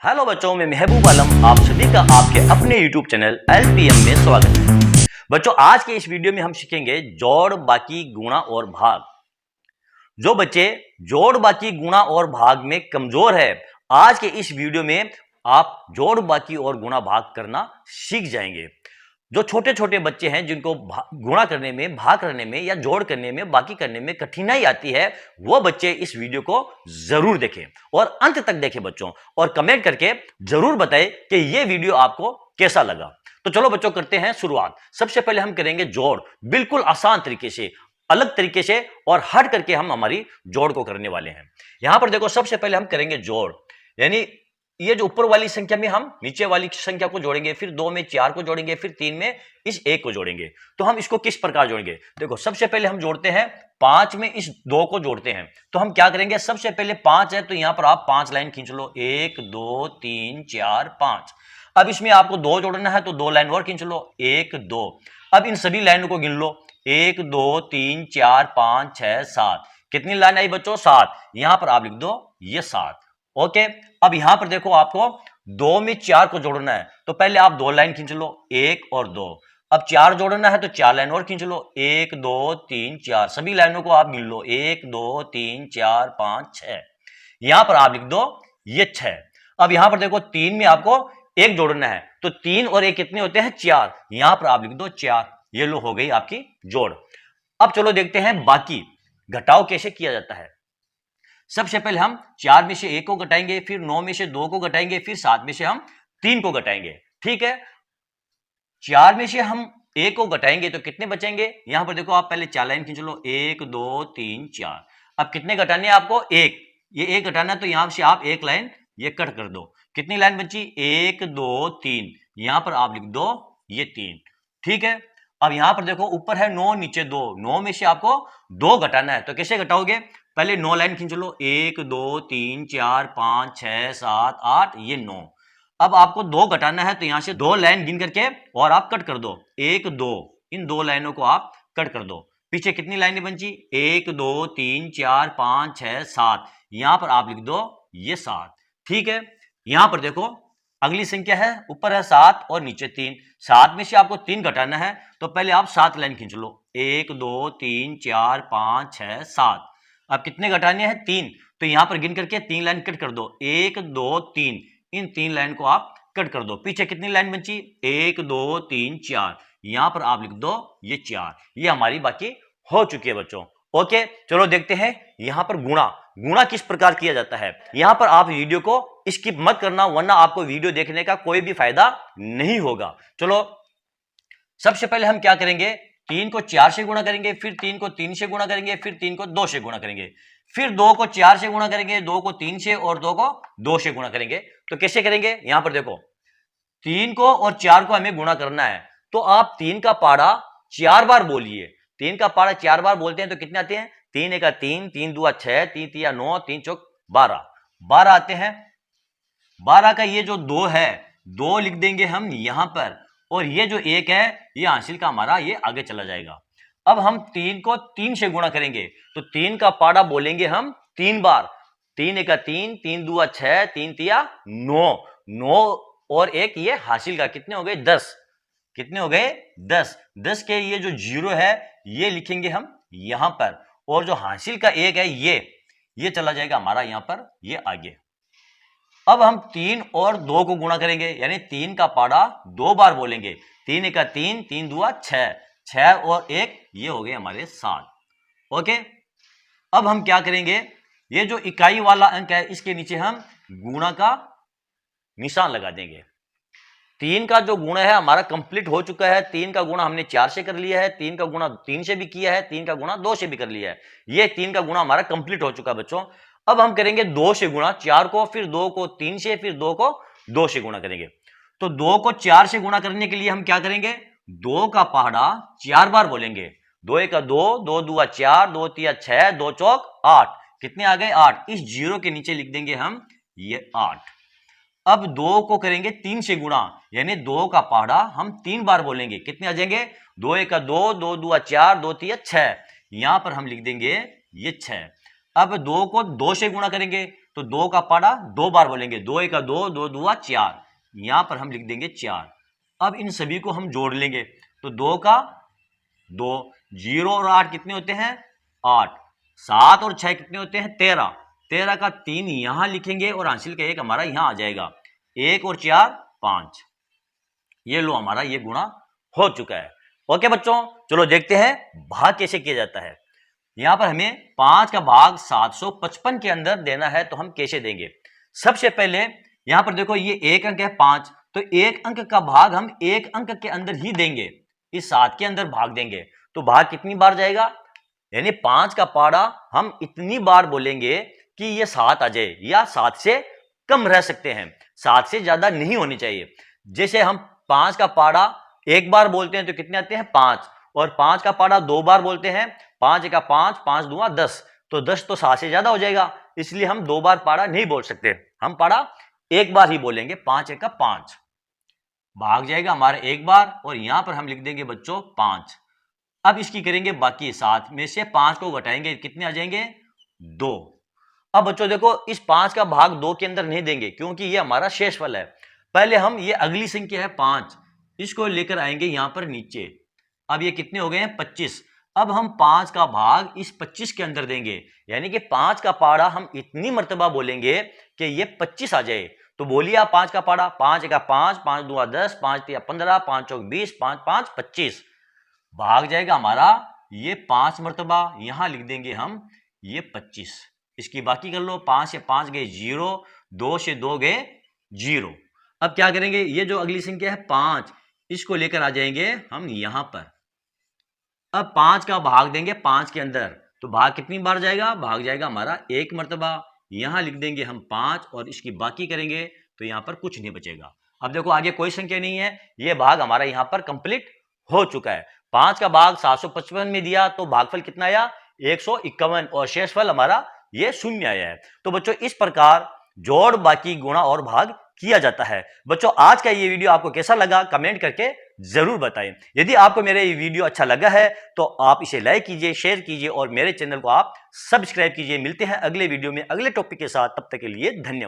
Hello बच्चों, मैं महबूब आलम आप सभी का आपके अपने YouTube चैनल LPM में स्वागत है। बच्चों, आज के इस वीडियो में हम सीखेंगे जोड़, बाकी, गुणा और भाग। जो बच्चे जोड़, बाकी, गुणा और भाग में कमजोर है, आज के इस वीडियो में आप जोड़, बाकी और गुणा भाग करना सीख जाएंगे। जो छोटे छोटे बच्चे हैं जिनको गुणा करने में, भाग करने में या जोड़ करने में, बाकी करने में कठिनाई आती है, वो बच्चे इस वीडियो को जरूर देखें और अंत तक देखें बच्चों, और कमेंट करके जरूर बताएं कि ये वीडियो आपको कैसा लगा। तो चलो बच्चों, करते हैं शुरुआत। सबसे पहले हम करेंगे जोड़, बिल्कुल आसान तरीके से, अलग तरीके से और हट करके हम हमारी जोड़ को करने वाले हैं। यहां पर देखो, सबसे पहले हम करेंगे जोड़, यानी ये जो ऊपर वाली संख्या में हम नीचे वाली संख्या को जोड़ेंगे, फिर 2 में 4 को जोड़ेंगे, फिर 3 में इस 1 को जोड़ेंगे। तो हम इसको किस प्रकार जोड़ेंगे? देखो, सबसे पहले हम जोड़ते हैं 5 में इस 2 को जोड़ते हैं। तो हम क्या करेंगे? सबसे पहले 5 है तो यहां पर आप 5 लाइन खींच लो, 1 2 3 4 5। अब इसमें आपको 2 जोड़ना है तो 2 लाइन और खींच लो, 1 2। अब इन सभी लाइनों को गिन लो, 1 2 3 4 5 6 7। कितनी लाइन आई बच्चों? 7। यहां पर आप लिख दो ये 7। ओके, अब यहां पर देखो, आपको 2 में 4 को जोड़ना है तो पहले आप 2 लाइन खींच लो, 1 और 2। अब 4 जोड़ना है तो 4 लाइन और खींच लो, 1 2 3 4। सभी लाइनों को आप गिन लो, 1 2 3 4 5 6। यहां पर आप लिख दो ये 6। अब यहां पर देखो, 3 में आपको 1 जोड़ना है तो 3 और 1 कितने होते हैं? 4। यहां पर आप लिख दो 4। ये लो, हो गई आपकी जोड़। अब चलो देखते हैं बाकी, घटाव कैसे किया जाता है। सबसे पहले हम 4 में से 1 को घटाएंगे, फिर 9 में से 2 को घटाएंगे, फिर 7 में से हम 3 को घटाएंगे। ठीक है, 4 में से हम 1 को घटाएंगे तो कितने बचेंगे? यहां पर देखो, आप पहले 4 लाइन खींच लो, 1 2 3 4। अब कितने घटाने हैं आपको? 1। ये 1 घटाना है तो यहां से आप 1 लाइन ये कट कर दो। कितनी लाइन बची? 1 2 3। यहां पर आप लिख दो ये 3। ठीक है, अब यहां पर देखो, ऊपर है 9, नीचे 2। 9 में से आपको 2 घटाना है तो कैसे घटाओगे? पहले 9 लाइन खींच लो, 1 2 3 4 5 6 7 8, ये 9। अब आपको 2 घटाना है तो यहां से 2 लाइन गिन करके और आप कट कर दो, 1 2। इन 2 लाइनों को आप कट कर दो। पीछे कितनी लाइनें बची? 1 2 3 4 5 6 7। यहां पर आप लिख दो ये 7। ठीक है, यहां पर देखो, अगली संख्या है, ऊपर है 7 और नीचे 3। 7 में से आपको 3 घटाना है तो पहले आप 7 लाइन खींच लो, 1 2 3 4 5 6 7। अब कितने घटाने हैं? 3। तो यहां पर गिन करके 3 लाइन कट कर दो, 1 2 3। इन 3 लाइन को आप कट कर दो। पीछे कितनी लाइन बची? 1 2 3 4। यहां पर आप लिख दो ये 4। ये हमारी बाकी हो चुकी है बच्चों। ओके, चलो देखते हैं यहां पर गुणा। गुणा किस प्रकार किया जाता है। यहां पर आप वीडियो को स्किप मत करना, वरना आपको वीडियो देखने का कोई भी फायदा नहीं होगा। चलो, सबसे पहले हम क्या करेंगे? 3 को 4 से गुणा करेंगे, फिर 3 को 3 से गुणा करेंगे, फिर 3 को 2 से गुणा करेंगे, फिर 2 को 4 से गुणा करेंगे, 2 को 3 से और 2 को 2 से गुणा करेंगे। तो कैसे करेंगे? यहां पर देखो, 3 को और 4 को हमें गुणा करना है तो आप 3 का पाड़ा 4 बार बोलिए। 3 का पाड़ा 4 बार बोलते हैं तो कितने आते हैं? 3 एका 3, 3 दूआ 6, 3 तिया 9, 3 चौक 12। 12 आते हैं। 12 का ये जो 2 है, 2 लिख देंगे हम यहां पर, और ये जो 1 है ये हासिल का हमारा ये आगे चला जाएगा। अब हम 3 को 3 से गुणा करेंगे तो 3 का पाड़ा बोलेंगे हम 3 बार। 3 एका 3, 3 दूआ 6, 3 तिया 9। 9 और 1 ये हासिल का, कितने हो गए? 10। कितने हो गए? 10। 10 के ये जो 0 है ये लिखेंगे हम यहां पर, और जो हासिल का 1 है ये चला जाएगा हमारा यहां पर, ये आगे। अब हम 3 और 2 को गुणा करेंगे, यानी 3 का पाड़ा 2 बार बोलेंगे। 3 एका 3, 3 दूआ 6, 6 और 1 ये हो गए हमारे 7। ओके, अब हम क्या करेंगे? ये जो इकाई वाला अंक है इसके नीचे हम गुणा का निशान लगा देंगे। 3 का जो गुणा है हमारा कंप्लीट हो चुका है। 3 का गुणा हमने 4 से कर लिया है, 3 का गुणा 3 से भी किया है, 3 का गुणा 2 से भी कर लिया है। ये 3 का गुणा हमारा कंप्लीट हो चुका है बच्चों। अब हम करेंगे 2 से गुणा, 4 को, फिर 2 को 3 से, फिर 2 को 2 से गुणा करेंगे। तो 2 को 4 से गुणा करने के लिए हम क्या करेंगे? 2 का पहाड़ा 4 बार बोलेंगे। 2 एका 2, 2 दूआ 4, 2 तिया 6, 2 चौक 8। कितने आ गए? 8। इस 0 के नीचे लिख देंगे हम ये 8। अब 2 को करेंगे 3 से गुणा, यानी 2 का पहाड़ा हम 3 बार बोलेंगे। कितने आ जाएंगे? 2 एका 2, 2 दूआ 4, 2 तिया 6। यहां पर हम लिख देंगे ये 6। अब 2 को 2 से गुणा करेंगे तो 2 का पाड़ा 2 बार बोलेंगे, 2 1 2, 2 2 4, यहां पर हम लिख देंगे 4। अब इन सभी को हम जोड़ लेंगे, तो 2 का 2, 0 और 8 कितने होते हैं 8, 7 और 6 कितने होते हैं 13, 13 का 3 यहां लिखेंगे और हासिल का 1 हमारा यहां आ जाएगा, 1 और 4 5। ये लो हमारा ये गुणा हो चुका है। ओके बच्चों, चलो देखते हैं भाग कैसे किया जाता है। यहां पर हमें 5 का भाग 755 के अंदर देना है, तो हम कैसे देंगे। सबसे पहले यहां पर देखो ये एक अंक है 5, तो एक अंक का भाग हम एक अंक के अंदर ही देंगे, इस 7 के अंदर भाग देंगे, तो भाग कितनी बार जाएगा, यानी 5 का पाड़ा हम इतनी बार बोलेंगे कि ये 7 आ जाए, या 7 से कम रह सकते हैं, 7 से ज्यादा नहीं होनी चाहिए। जैसे हम 5 का पाड़ा एक बार बोलते हैं तो कितने आते हैं 5, और 5 का पाड़ा 2 बार बोलते हैं, 5 1 5, 5 2 10, तो 10 तो 7 से ज्यादा हो जाएगा, इसलिए हम 2 बार पाड़ा नहीं बोल सकते, हम पाड़ा एक बार ही बोलेंगे, 5 1 5, भाग जाएगा हमारा एक बार, और यहां पर हम लिख देंगे बच्चों 5। अब इसकी करेंगे बाकी, 7 में से 5 को घटाएंगे, कितने आ जाएंगे 2। अब बच्चों देखो इस 5 का भाग 2 के अंदर नहीं देंगे, क्योंकि ये हमारा शेषफल है। पहले हम ये अगली संख्या है 5, इसको लेकर आएंगे यहां पर नीचे। अब ये कितने हो गए हैं 25। अब हम 5 का भाग इस 25 के अंदर देंगे, यानी कि 5 का पाड़ा हम इतनी मर्तबा बोलेंगे कि ये 25 आ जाए। तो बोलिए आप 5 का पाड़ा, 5 1 5, 5 2 10, 5 3 15, 5 4 20, 5 5 25, भाग जाएगा हमारा ये 5 मर्तबा, यहां लिख देंगे हम ये 25। इसकी बाकी कर लो, 5 से 5 गए 0, 2 से 2 गए 0। अब क्या करेंगे, ये जो अगली संख्या है 5, इसको लेकर आ जाएंगे हम यहां पर। अब 5 का भाग देंगे 5 के अंदर, तो भाग कितनी बार जाएगा, भाग जाएगा हमारा एक मर्तबा, यहां लिख देंगे हम 5, और इसकी बाकी करेंगे तो यहां पर कुछ नहीं बचेगा। अब देखो आगे कोई संख्या नहीं है, यह भाग हमारा यहां पर कंप्लीट हो चुका है। 5 का भाग 755 में दिया, तो भागफल कितना आया 151, और शेषफल हमारा ये 0 आया है। तो बच्चों इस प्रकार जोड़, बाकी, गुणा और भाग किया जाता है। बच्चों आज का ये वीडियो आपको कैसा लगा कमेंट करके जरूर बताएं। यदि आपको मेरा ये वीडियो अच्छा लगा है तो आप इसे लाइक कीजिए, शेयर कीजिए और मेरे चैनल को आप सब्सक्राइब कीजिए। मिलते हैं अगले वीडियो में अगले टॉपिक के साथ, तब तक के लिए धन्यवाद।